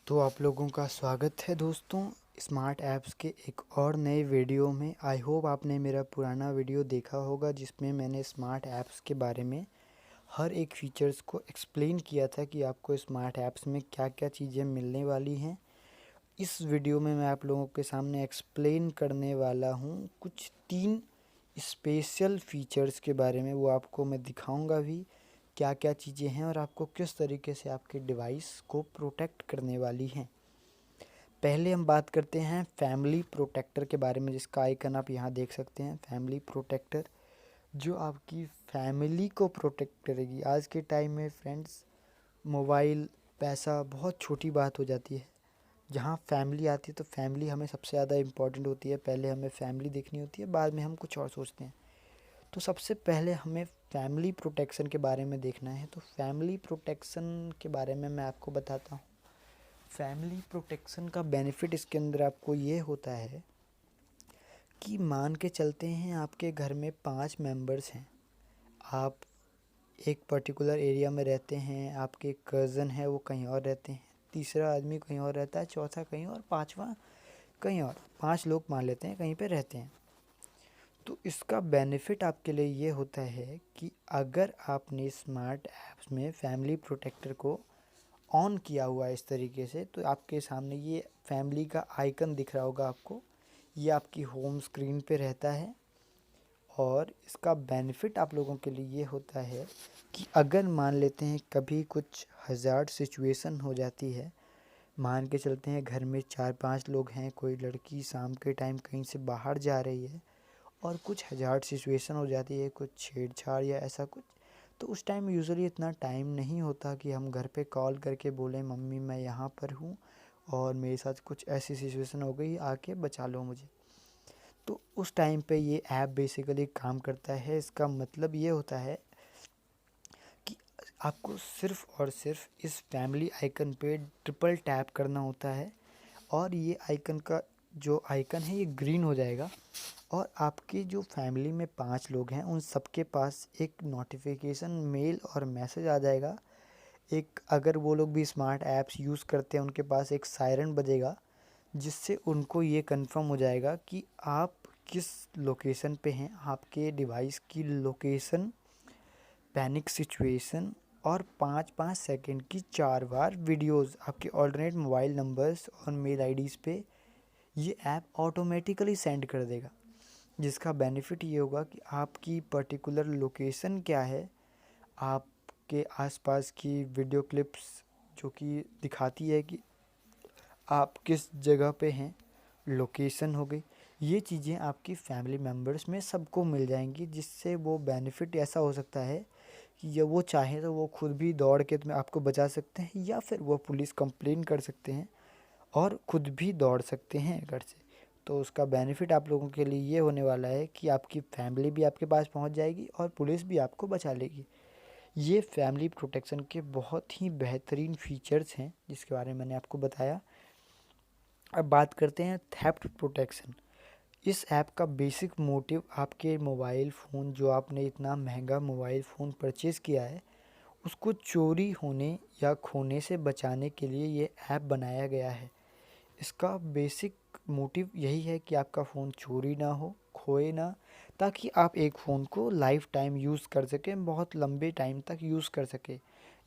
तो आप लोगों का स्वागत है दोस्तों स्मार्ट ऐप्स के एक और नए वीडियो में। आई होप आपने मेरा पुराना वीडियो देखा होगा जिसमें मैंने स्मार्ट ऐप्स के बारे में हर एक फीचर्स को एक्सप्लेन किया था कि आपको स्मार्ट ऐप्स में क्या क्या चीज़ें मिलने वाली हैं। इस वीडियो में मैं आप लोगों के सामने एक्सप्लेन करने वाला हूँ कुछ 3 स्पेशल फीचर्स के बारे में। वो आपको मैं दिखाऊंगा भी क्या क्या चीज़ें हैं और आपको किस तरीके से आपके डिवाइस को प्रोटेक्ट करने वाली हैं। पहले हम बात करते हैं फैमिली प्रोटेक्टर के बारे में, जिसका आइकन आप यहाँ देख सकते हैं। फैमिली प्रोटेक्टर जो आपकी फैमिली को प्रोटेक्ट करेगी। आज के टाइम में फ्रेंड्स, मोबाइल, पैसा बहुत छोटी बात हो जाती है। जहाँ फैमिली आती है तो फैमिली हमें सबसे ज़्यादा इम्पोर्टेंट होती है। पहले हमें फैमिली देखनी होती है, बाद में हम कुछ और सोचते हैं। तो सबसे पहले हमें फैमिली प्रोटेक्शन के बारे में देखना है। तो फैमिली प्रोटेक्शन के बारे में मैं आपको बताता हूँ। फैमिली प्रोटेक्शन का बेनिफिट इसके अंदर आपको ये होता है कि मान के चलते हैं आपके घर में 5 मेंबर्स हैं। आप एक पर्टिकुलर एरिया में रहते हैं, आपके कज़न है वो कहीं और रहते हैं, तीसरा आदमी कहीं और रहता है, चौथा कहीं और, पांचवा कहीं और। 5 लोग मान लेते हैं कहीं पे रहते हैं। तो इसका बेनिफिट आपके लिए ये होता है कि अगर आपने स्मार्ट ऐप्स में फैमिली प्रोटेक्टर को ऑन किया हुआ है इस तरीके से, तो आपके सामने ये फैमिली का आइकन दिख रहा होगा आपको। ये आपकी होम स्क्रीन पे रहता है और इसका बेनिफिट आप लोगों के लिए ये होता है कि अगर मान लेते हैं कभी कुछ हज़ार्ड सिचुएशन हो जाती है, मान के चलते हैं घर में 4-5 लोग हैं, कोई लड़की शाम के टाइम कहीं से बाहर जा रही है और कुछ हज़ार्ड सिचुएशन हो जाती है, कुछ छेड़छाड़ या ऐसा कुछ, तो उस टाइम यूजुअली इतना टाइम नहीं होता कि हम घर पे कॉल करके बोलें मम्मी मैं यहाँ पर हूँ और मेरे साथ कुछ ऐसी सिचुएशन हो गई, आके बचा लो मुझे। तो उस टाइम पे ये ऐप बेसिकली काम करता है। इसका मतलब ये होता है कि आपको सिर्फ़ और सिर्फ इस फैमिली आइकन पे ट्रिपल टैप करना होता है और ये आइकन का जो आइकन है ये ग्रीन हो जाएगा और आपकी जो फैमिली में 5 लोग हैं उन सबके पास एक नोटिफिकेशन मेल और मैसेज आ जाएगा। एक अगर वो लोग भी स्मार्ट ऐप्स यूज़ करते हैं उनके पास एक सायरन बजेगा, जिससे उनको ये कंफर्म हो जाएगा कि आप किस लोकेशन पे हैं। आपके डिवाइस की लोकेशन, पैनिक सिचुएशन और 5-5 सेकंड की 4 बार वीडियोस आपके ऑल्टरनेट मोबाइल नंबर्स और मेल आईडीज़ पे ये ऐप ऑटोमेटिकली सेंड कर देगा। जिसका बेनिफिट ये होगा कि आपकी पर्टिकुलर लोकेशन क्या है, आपके आसपास की वीडियो क्लिप्स जो कि दिखाती है कि आप किस जगह पे हैं, लोकेशन हो गई, ये चीज़ें आपकी फैमिली मेम्बर्स में सबको मिल जाएंगी। जिससे वो बेनिफिट ऐसा हो सकता है कि ये वो चाहें तो वो खुद भी दौड़ के तुम्हें आपको बचा सकते हैं या फिर वो पुलिस कंप्लेन कर सकते हैं और खुद भी दौड़ सकते हैं घर से। तो उसका बेनिफिट आप लोगों के लिए ये होने वाला है कि आपकी फैमिली भी आपके पास पहुंच जाएगी और पुलिस भी आपको बचा लेगी। ये फैमिली प्रोटेक्शन के बहुत ही बेहतरीन फीचर्स हैं जिसके बारे में मैंने आपको बताया। अब बात करते हैं थेफ्ट प्रोटेक्शन। इस ऐप का बेसिक मोटिव आपके मोबाइल फ़ोन, जो आपने इतना महंगा मोबाइल फ़ोन परचेज़ किया है, उसको चोरी होने या खोने से बचाने के लिए ये ऐप बनाया गया है। इसका बेसिक मोटिव यही है कि आपका फ़ोन चोरी ना हो, खोए ना, ताकि आप एक फ़ोन को लाइफ टाइम यूज़ कर सकें, बहुत लंबे टाइम तक यूज़ कर सकें।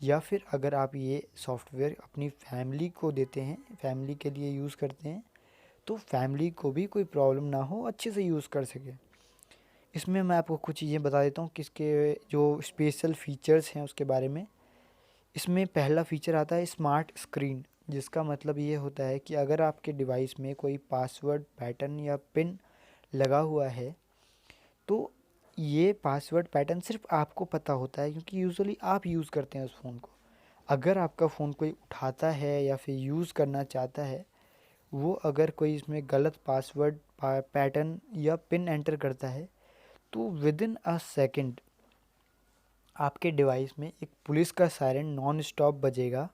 या फिर अगर आप ये सॉफ्टवेयर अपनी फैमिली को देते हैं, फैमिली के लिए यूज़ करते हैं, तो फैमिली को भी कोई प्रॉब्लम ना हो, अच्छे से यूज़ कर सके। इसमें मैं आपको कुछ चीज़ें बता देता हूँ किसके जो स्पेशल फीचर्स हैं उसके बारे में। इसमें पहला फीचर आता है स्मार्ट स्क्रीन, जिसका मतलब ये होता है कि अगर आपके डिवाइस में कोई पासवर्ड पैटर्न या पिन लगा हुआ है, तो ये पासवर्ड पैटर्न सिर्फ आपको पता होता है क्योंकि यूजुअली आप यूज़ करते हैं उस फ़ोन को। अगर आपका फ़ोन कोई उठाता है या फिर यूज़ करना चाहता है, वो अगर कोई इसमें गलत पासवर्ड पैटर्न या पिन एंटर करता है, तो विद इन अ सेकेंड आपके डिवाइस में एक पुलिस का सायरन नॉन स्टॉप बजेगा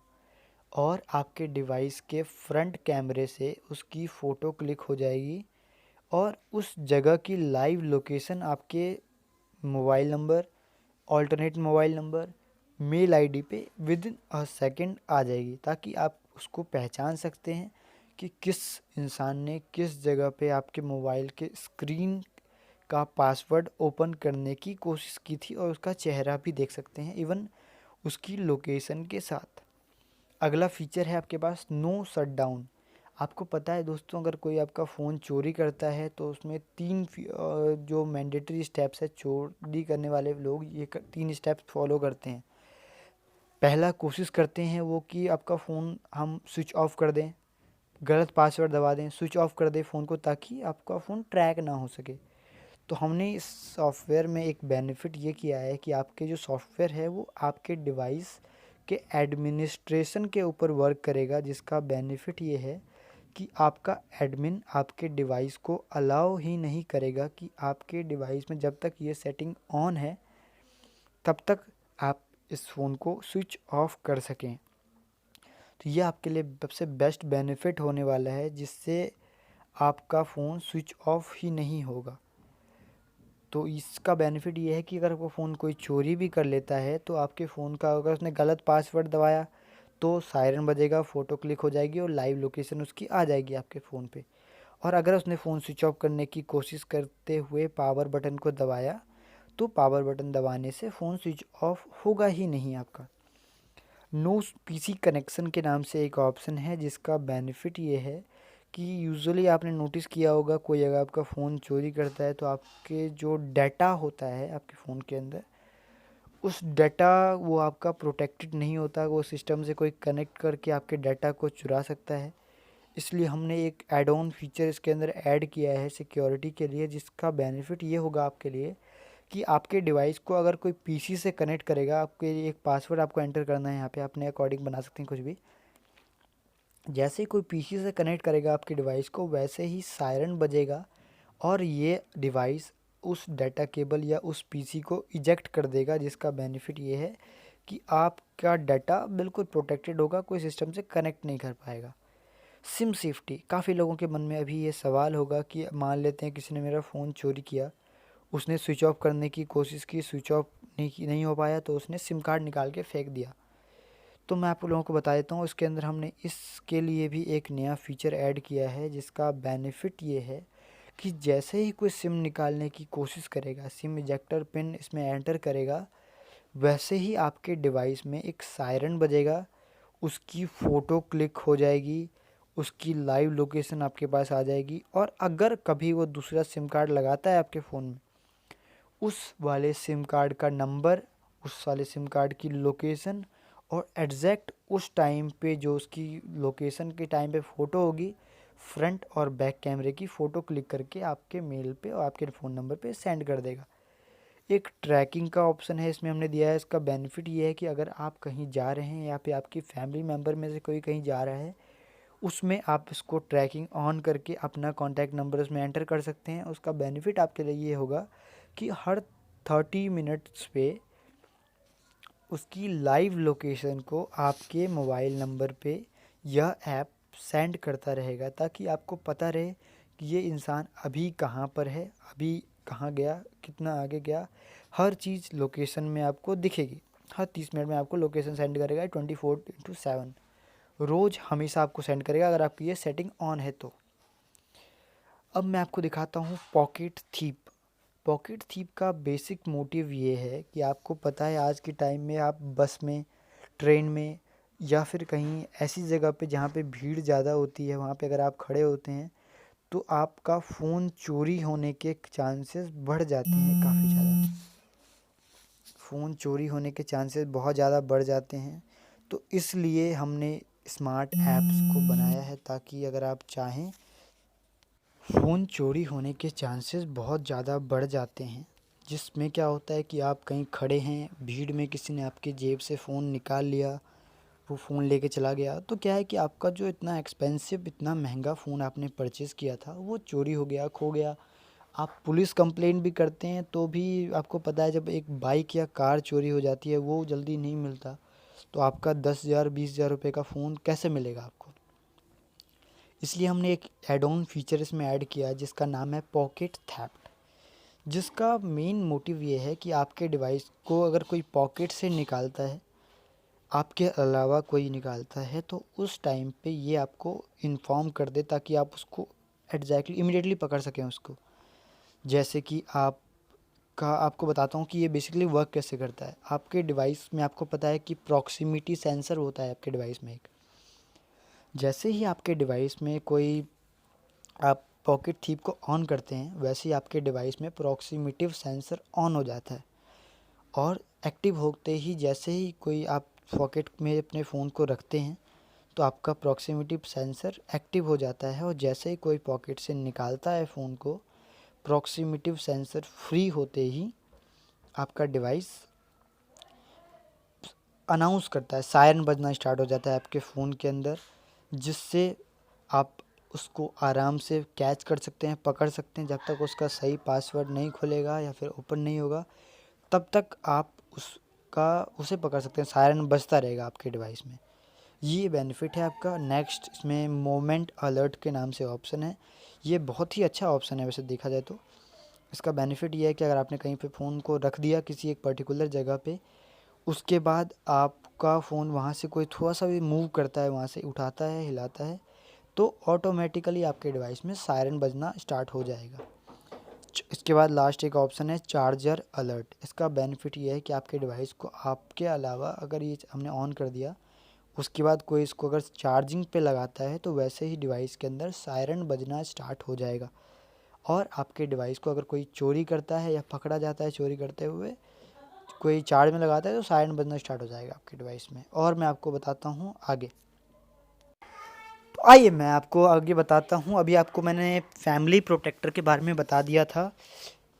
और आपके डिवाइस के फ्रंट कैमरे से उसकी फ़ोटो क्लिक हो जाएगी और उस जगह की लाइव लोकेशन आपके mobile number, alternate mobile number, mail ID पे विदिन अ सेकंड आ जाएगी, ताकि आप उसको पहचान सकते हैं कि किस इंसान ने किस जगह पे आपके मोबाइल के स्क्रीन का पासवर्ड ओपन करने की कोशिश की थी, और उसका चेहरा भी देख सकते हैं, इवन उसकी लोकेशन के साथ। अगला फीचर है आपके पास नो शटडाउन। आपको पता है दोस्तों, अगर कोई आपका फ़ोन चोरी करता है तो उसमें जो मैंडेटरी स्टेप्स है, चोरी करने वाले लोग ये 3 स्टेप्स फॉलो करते हैं। पहला कोशिश करते हैं वो कि आपका फ़ोन हम स्विच ऑफ कर दें, गलत पासवर्ड दबा दें, स्विच ऑफ कर दें फ़ोन को, ताकि आपका फ़ोन ट्रैक ना हो सके। तो हमने इस सॉफ्टवेयर में एक बेनिफिट ये किया है कि आपके जो सॉफ्टवेयर है वो आपके डिवाइस के एडमिनिस्ट्रेशन के ऊपर वर्क करेगा, जिसका बेनिफिट ये है कि आपका एडमिन आपके डिवाइस को अलाउ ही नहीं करेगा कि आपके डिवाइस में जब तक ये सेटिंग ऑन है तब तक आप इस फ़ोन को स्विच ऑफ कर सकें। तो ये आपके लिए सबसे बेस्ट बेनिफिट होने वाला है, जिससे आपका फ़ोन स्विच ऑफ ही नहीं होगा। तो इसका बेनिफिट ये है कि अगर वो फ़ोन कोई चोरी भी कर लेता है तो आपके फ़ोन का, अगर उसने गलत पासवर्ड दबाया तो सायरन बजेगा, फ़ोटो क्लिक हो जाएगी और लाइव लोकेशन उसकी आ जाएगी आपके फ़ोन पे। और अगर उसने फ़ोन स्विच ऑफ करने की कोशिश करते हुए पावर बटन को दबाया तो पावर बटन दबाने से फ़ोन स्विच ऑफ होगा ही नहीं आपका। नो पीसी कनेक्शन के नाम से एक ऑप्शन है, जिसका बेनिफिट ये है कि यूजुअली आपने नोटिस किया होगा, कोई अगर आपका फ़ोन चोरी करता है तो आपके जो डाटा होता है आपके फ़ोन के अंदर, उस डाटा वो आपका प्रोटेक्टेड नहीं होता, वो सिस्टम से कोई कनेक्ट करके आपके डाटा को चुरा सकता है। इसलिए हमने एक ऐड ऑन फीचर इसके अंदर ऐड किया है सिक्योरिटी के लिए, जिसका बेनिफिट ये होगा आपके लिए कि आपके डिवाइस को अगर कोई पीसी से कनेक्ट करेगा, आपके एक पासवर्ड आपको एंटर करना है, यहाँ पे अपने अकॉर्डिंग बना सकते हैं कुछ भी। जैसे ही कोई पीसी से कनेक्ट करेगा आपके डिवाइस को, वैसे ही सायरन बजेगा और ये डिवाइस उस डाटा केबल या उस पीसी को इजेक्ट कर देगा, जिसका बेनिफिट ये है कि आपका डाटा बिल्कुल प्रोटेक्टेड होगा, कोई सिस्टम से कनेक्ट नहीं कर पाएगा। सिम सेफ्टी, काफ़ी लोगों के मन में अभी ये सवाल होगा कि मान लेते हैं किसी ने मेरा फ़ोन चोरी किया, उसने स्विच ऑफ करने की कोशिश की, स्विच ऑफ नहीं हो पाया तो उसने सिम कार्ड निकाल के फेंक दिया। तो मैं आप लोगों को बता देता हूँ, इसके अंदर हमने इसके लिए भी एक नया फीचर ऐड किया है, जिसका बेनिफिट ये है कि जैसे ही कोई सिम निकालने की कोशिश करेगा, सिम इजेक्टर पिन इसमें एंटर करेगा, वैसे ही आपके डिवाइस में एक सायरन बजेगा, उसकी फ़ोटो क्लिक हो जाएगी, उसकी लाइव लोकेशन आपके पास आ जाएगी, और अगर कभी वो दूसरा सिम कार्ड लगाता है आपके फ़ोन में, उस वाले सिम कार्ड का नंबर, उस वाले सिम कार्ड की लोकेशन और एग्जैक्ट उस टाइम पे जो उसकी लोकेशन के टाइम पे फ़ोटो होगी, फ्रंट और बैक कैमरे की फ़ोटो क्लिक करके आपके मेल पे और आपके फ़ोन नंबर पे सेंड कर देगा। एक ट्रैकिंग का ऑप्शन है इसमें हमने दिया है। इसका बेनिफिट ये है कि अगर आप कहीं जा रहे हैं या फिर आपकी फैमिली मेम्बर में से कोई कहीं जा रहा है, उसमें आप इसको ट्रैकिंग ऑन करके अपना कॉन्टैक्ट नंबर उसमें एंटर कर सकते हैं। उसका बेनिफिट आपके लिए ये होगा कि हर 30 मिनट्स पे उसकी लाइव लोकेशन को आपके मोबाइल नंबर पे यह ऐप सेंड करता रहेगा, ताकि आपको पता रहे कि ये इंसान अभी कहाँ पर है, अभी कहाँ गया, कितना आगे गया, हर चीज़ लोकेशन में आपको दिखेगी। हर 30 मिनट में आपको लोकेशन सेंड करेगा, 24/7 रोज़ हमेशा आपको सेंड करेगा, अगर आपकी ये सेटिंग ऑन है तो। अब मैं आपको दिखाता हूँ पॉकेट थीप। पॉकेट थीप का बेसिक मोटिव ये है कि आपको पता है आज के टाइम में आप बस में, ट्रेन में या फिर कहीं ऐसी जगह पे जहाँ पे भीड़ ज़्यादा होती है, वहाँ पे अगर आप खड़े होते हैं तो आपका फ़ोन चोरी होने के चांसेस बढ़ जाते हैं, काफ़ी ज़्यादा फ़ोन चोरी होने के चांसेस बहुत ज़्यादा बढ़ जाते हैं। तो इसलिए हमने स्मार्ट ऐप्स को बनाया है, ताकि अगर आप चाहें, फ़ोन चोरी होने के चांसेस बहुत ज़्यादा बढ़ जाते हैं। जिसमें क्या होता है कि आप कहीं खड़े हैं, भीड़ में किसी ने आपके जेब से फ़ोन निकाल लिया, वो फ़ोन लेके चला गया, तो क्या है कि आपका जो इतना एक्सपेंसिव, इतना महंगा फ़ोन आपने परचेज़ किया था वो चोरी हो गया, खो गया। आप पुलिस कंप्लेंट भी करते हैं तो भी आपको पता है जब एक बाइक या कार चोरी हो जाती है वो जल्दी नहीं मिलता, तो आपका 10,000 20,000 रुपये का फ़ोन कैसे मिलेगा आपको। इसलिए हमने एक एड ऑन फीचर इसमें ऐड किया, जिसका नाम है पॉकेट थेफ्ट, जिसका मेन मोटिव ये है कि आपके डिवाइस को अगर कोई पॉकेट से निकालता है आपके अलावा कोई निकालता है तो उस टाइम पे ये आपको इन्फॉर्म कर दे, ताकि आप उसको एग्जैक्टली इमीडिएटली पकड़ सकें उसको। जैसे कि आपको बताता हूँ कि ये बेसिकली वर्क कैसे करता है। आपके डिवाइस में आपको पता है कि प्रॉक्सिमिटी सेंसर होता है आपके डिवाइस में एक। जैसे ही आपके डिवाइस में कोई आप पॉकेट थीप को ऑन करते हैं, वैसे ही आपके डिवाइस में प्रॉक्सिमिटिव सेंसर ऑन हो जाता है, और एक्टिव होते ही जैसे ही कोई आप पॉकेट में अपने फ़ोन को रखते हैं तो आपका प्रॉक्सिमिटी सेंसर एक्टिव हो जाता है, और जैसे ही कोई पॉकेट से निकालता है फ़ोन को, प्रॉक्सिमिटिव सेंसर फ्री होते ही आपका डिवाइस अनाउंस करता है, सायरन बजना स्टार्ट हो जाता है आपके फ़ोन के अंदर, जिससे आप उसको आराम से कैच कर सकते हैं, पकड़ सकते हैं। जब तक उसका सही पासवर्ड नहीं खुलेगा या फिर ओपन नहीं होगा, तब तक आप उसे पकड़ सकते हैं, सायरन बजता रहेगा आपके डिवाइस में। ये बेनिफिट है आपका। नेक्स्ट इसमें मोमेंट अलर्ट के नाम से ऑप्शन है। ये बहुत ही अच्छा ऑप्शन है वैसे देखा जाए तो। इसका बेनिफिट ये है कि अगर आपने कहीं पे फ़ोन को रख दिया किसी एक पर्टिकुलर जगह पे, उसके बाद आपका फ़ोन वहाँ से कोई थोड़ा सा भी मूव करता है, वहाँ से उठाता है, हिलाता है, तो ऑटोमेटिकली आपके डिवाइस में सायरन बजना स्टार्ट हो जाएगा। इसके बाद लास्ट एक ऑप्शन है चार्जर अलर्ट। इसका बेनिफिट ये है कि आपके डिवाइस को आपके अलावा अगर ये हमने ऑन कर दिया, उसके बाद कोई इसको अगर चार्जिंग पे लगाता है, तो वैसे ही डिवाइस के अंदर सायरन बजना स्टार्ट हो जाएगा, और आपके डिवाइस को अगर कोई चोरी करता है या पकड़ा जाता है चोरी करते हुए, कोई चार्ज में लगाता है, तो सायरन बजना स्टार्ट हो जाएगा आपके डिवाइस में। और मैं आपको बताता हूँ आगे। तो आइए मैं आपको आगे बताता हूँ। अभी आपको मैंने फैमिली प्रोटेक्टर के बारे में बता दिया था,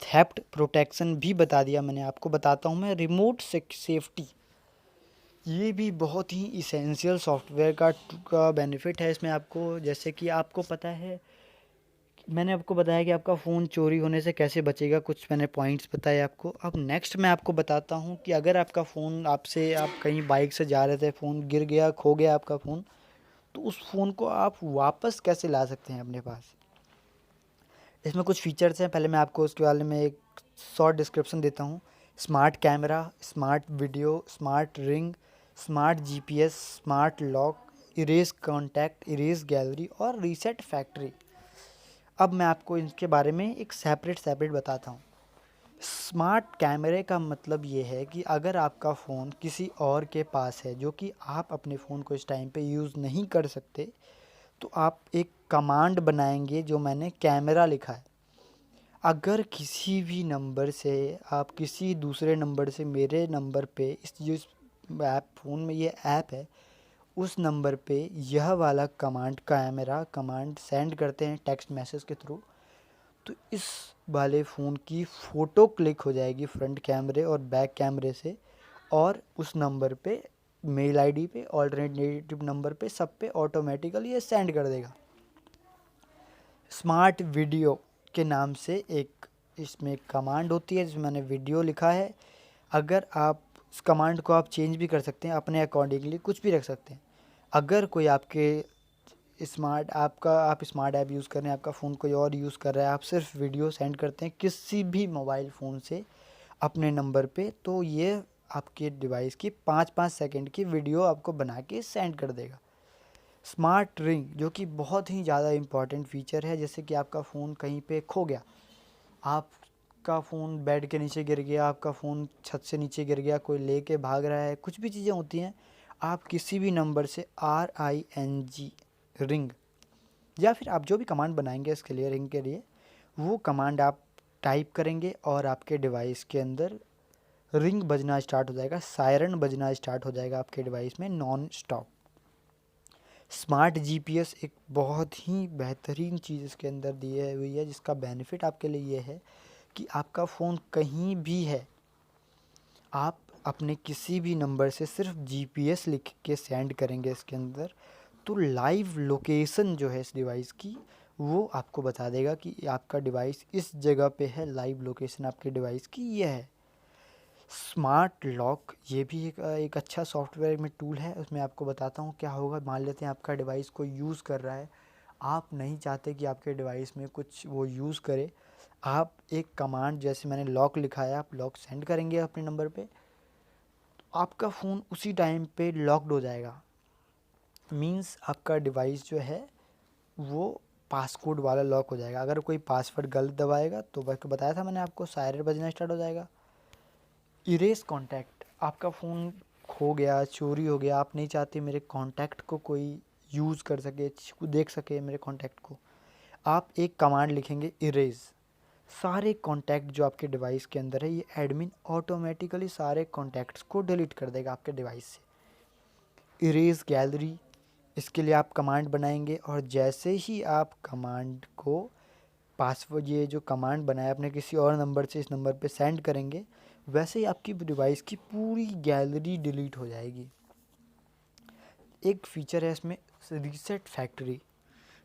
थेफ्ट प्रोटेक्शन भी बता दिया मैंने। आपको बताता हूँ मैं रिमोट सेफ्टी। ये भी बहुत ही इसेंशियल सॉफ्टवेयर का बेनिफिट है इसमें आपको। जैसे कि आपको पता है, मैंने आपको बताया कि आपका फ़ोन चोरी होने से कैसे बचेगा, कुछ मैंने पॉइंट्स बताए आपको। अब नेक्स्ट मैं आपको बताता हूँ कि अगर आपका फ़ोन आप कहीं बाइक से जा रहे थे, फ़ोन गिर गया, खो गया आपका फ़ोन, तो उस फ़ोन को आप वापस कैसे ला सकते हैं अपने पास। इसमें कुछ फीचर्स हैं, पहले मैं आपको उसके बारे में एक शॉर्ट डिस्क्रिप्शन देता हूँ। Smart camera, smart video, smart ring, smart GPS, smart lock, erase contact, erase gallery और रीसेट फैक्ट्री। अब मैं आपको इनके बारे में एक सेपरेट बताता हूँ। स्मार्ट कैमरे का मतलब ये है कि अगर आपका फ़ोन किसी और के पास है, जो कि आप अपने फ़ोन को इस टाइम पे यूज़ नहीं कर सकते, तो आप एक कमांड बनाएंगे जो मैंने कैमरा लिखा है। अगर किसी भी नंबर से आप किसी दूसरे नंबर से मेरे नंबर पे इस जो ऐप फ़ोन में ये ऐप है, उस नंबर पे यह वाला कमांड कैमरा कमांड सेंड करते हैं टेक्स्ट मैसेज के थ्रू, तो इस वाले फ़ोन की फ़ोटो क्लिक हो जाएगी फ्रंट कैमरे और बैक कैमरे से, और उस नंबर पे मेल आईडी पे ऑल्टरनेटिव नंबर पे सब पे ऑटोमेटिकली ये सेंड कर देगा। स्मार्ट वीडियो के नाम से एक इसमें कमांड होती है जिसमें मैंने वीडियो लिखा है। अगर आप इस कमांड को आप चेंज भी कर सकते हैं, अपने अकॉर्डिंगली कुछ भी रख सकते हैं। अगर कोई आपके आप स्मार्ट ऐप यूज़ कर रहे हैं, आपका फ़ोन कोई और यूज़ कर रहा है, आप सिर्फ वीडियो सेंड करते हैं किसी भी मोबाइल फ़ोन से अपने नंबर पे, तो ये आपके डिवाइस की 5-5 सेकंड की वीडियो आपको बना के सेंड कर देगा। स्मार्ट रिंग, जो कि बहुत ही ज़्यादा इम्पॉर्टेंट फीचर है। जैसे कि आपका फ़ोन कहीं पे खो गया, आपका फ़ोन बेड के नीचे गिर गया, आपका फ़ोन छत से नीचे गिर गया, कोई लेके भाग रहा है, कुछ भी चीज़ें होती हैं, आप किसी भी नंबर से RING रिंग, या फिर आप जो भी कमांड बनाएंगे इसके लिए रिंग के लिए, वो कमांड आप टाइप करेंगे और आपके डिवाइस के अंदर रिंग बजना स्टार्ट हो जाएगा, सायरन बजना स्टार्ट हो जाएगा आपके डिवाइस में नॉन स्टॉप। स्मार्ट जीपीएस एक बहुत ही बेहतरीन चीज़ इसके अंदर दी हुई है, जिसका बेनिफिट आपके लिए ये है कि आपका फ़ोन कहीं भी है, आप अपने किसी भी नंबर से सिर्फ जीपीएस लिख के सेंड करेंगे इसके अंदर, तो लाइव लोकेशन जो है इस डिवाइस की, वो आपको बता देगा कि आपका डिवाइस इस जगह पे है। लाइव लोकेशन आपके डिवाइस की ये है। स्मार्ट लॉक, ये भी एक अच्छा सॉफ्टवेयर में टूल है। उसमें आपको बताता हूँ क्या होगा। मान लेते हैं आपका डिवाइस को यूज़ कर रहा है, आप नहीं चाहते कि आपके डिवाइस में कुछ वो यूज़ करे, आप एक कमांड जैसे मैंने लॉक लिखा है, आप लॉक सेंड करेंगे अपने नंबर पे, आपका फ़ोन उसी टाइम पे लॉक्ड हो जाएगा। मीन्स आपका डिवाइस जो है वो पासकोड वाला लॉक हो जाएगा। अगर कोई पासवर्ड गलत दबाएगा तो बताया था मैंने आपको, सायरन बजना स्टार्ट हो जाएगा। इरेज कॉन्टैक्ट, आपका फ़ोन खो गया, चोरी हो गया, आप नहीं चाहते मेरे कॉन्टैक्ट को कोई यूज़ कर सके, देख सके मेरे कॉन्टैक्ट को, आप एक कमांड लिखेंगे इरेज। सारे कॉन्टैक्ट जो आपके डिवाइस के अंदर है, ये एडमिन ऑटोमेटिकली सारे कॉन्टैक्ट्स को डिलीट कर देगा आपके डिवाइस से। इरेज गैलरी, इसके लिए आप कमांड बनाएंगे और जैसे ही आप कमांड को पासवर्ड, ये जो कमांड बनाया अपने किसी और नंबर से इस नंबर पे सेंड करेंगे, वैसे ही आपकी डिवाइस की पूरी गैलरी डिलीट हो जाएगी। एक फीचर है इसमें रीसेट फैक्ट्री,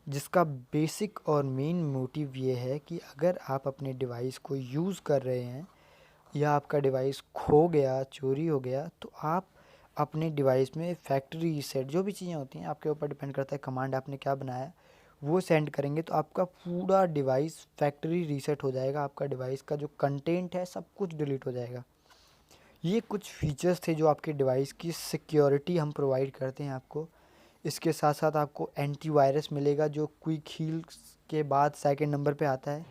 जिसका बेसिक और मेन मोटिव ये है कि अगर आप अपने डिवाइस को यूज़ कर रहे हैं या आपका डिवाइस खो गया, चोरी हो गया, तो आप अपने डिवाइस में फैक्ट्री रीसेट, जो भी चीज़ें होती हैं आपके ऊपर डिपेंड करता है कमांड आपने क्या बनाया, वो सेंड करेंगे तो आपका पूरा डिवाइस फैक्ट्री रीसेट हो जाएगा। आपका डिवाइस का जो कंटेंट है सब कुछ डिलीट हो जाएगा। ये कुछ फीचर्स थे जो आपके डिवाइस की सिक्योरिटी हम प्रोवाइड करते हैं आपको। इसके साथ साथ आपको एंटीवायरस मिलेगा जो क्विक हील के बाद सेकंड नंबर पे आता है,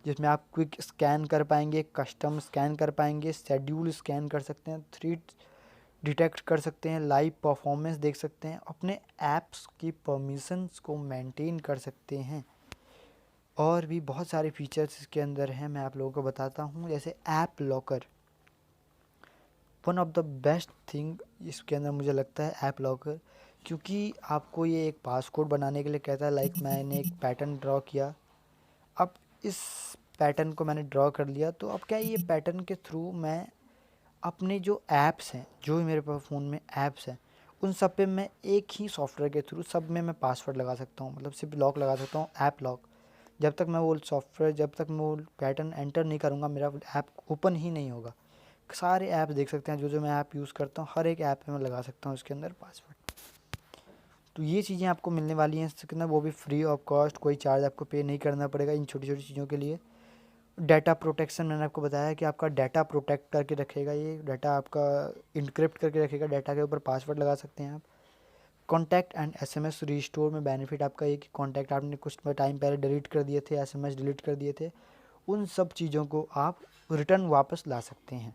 जिसमें आप क्विक स्कैन कर पाएंगे, कस्टम स्कैन कर पाएंगे, शेड्यूल स्कैन कर सकते हैं, थ्रेट डिटेक्ट कर सकते हैं, लाइव परफॉर्मेंस देख सकते हैं, अपने ऐप्स की परमिशंस को मेंटेन कर सकते हैं। और भी बहुत सारे फीचर्स इसके अंदर हैं, मैं आप लोगों को बताता हूँ। जैसे app locker, one of the best thing इसके अंदर मुझे लगता है ऐप लॉकर, क्योंकि आपको ये एक पासकोड बनाने के लिए कहता है। लाइक मैंने एक पैटर्न ड्रॉ किया, अब इस पैटर्न को मैंने ड्रॉ कर लिया, तो अब क्या ये पैटर्न के थ्रू मैं अपने जो ऐप्स हैं, जो भी मेरे पास फ़ोन में ऐप्स हैं, उन सब पे मैं एक ही सॉफ्टवेयर के थ्रू सब में मैं पासवर्ड लगा सकता हूँ, मतलब सिर्फ लॉक लगा सकता हूँ, ऐप लॉक। जब तक मैं वो सॉफ्टवेयर, जब तक मैं वो पैटर्न एंटर नहीं करूँगा, मेरा ऐप ओपन ही नहीं होगा। सारे ऐप देख सकते हैं, जो जो मैं ऐप यूज़ करता हूँ, हर एक ऐप पे मैं लगा सकता हूँ इसके अंदर पासवर्ड। तो ये चीज़ें आपको मिलने वाली हैं इसके अंदर, वो भी फ्री ऑफ कॉस्ट, कोई चार्ज आपको पे नहीं करना पड़ेगा इन छोटी छोटी चीज़ों के लिए। डाटा प्रोटेक्शन, मैंने आपको बताया कि आपका डाटा प्रोटेक्ट करके रखेगा, ये डाटा आपका इनक्रिप्ट करके रखेगा, डाटा के ऊपर पासवर्ड लगा सकते हैं आप। कॉन्टैक्ट एंड एसएमएस रिस्टोर में बेनिफिट आपका ये कि कॉन्टैक्ट आपने कुछ टाइम पहले डिलीट कर दिए थे, एसएमएस डिलीट कर दिए थे, उन सब चीज़ों को आप रिटर्न वापस ला सकते हैं।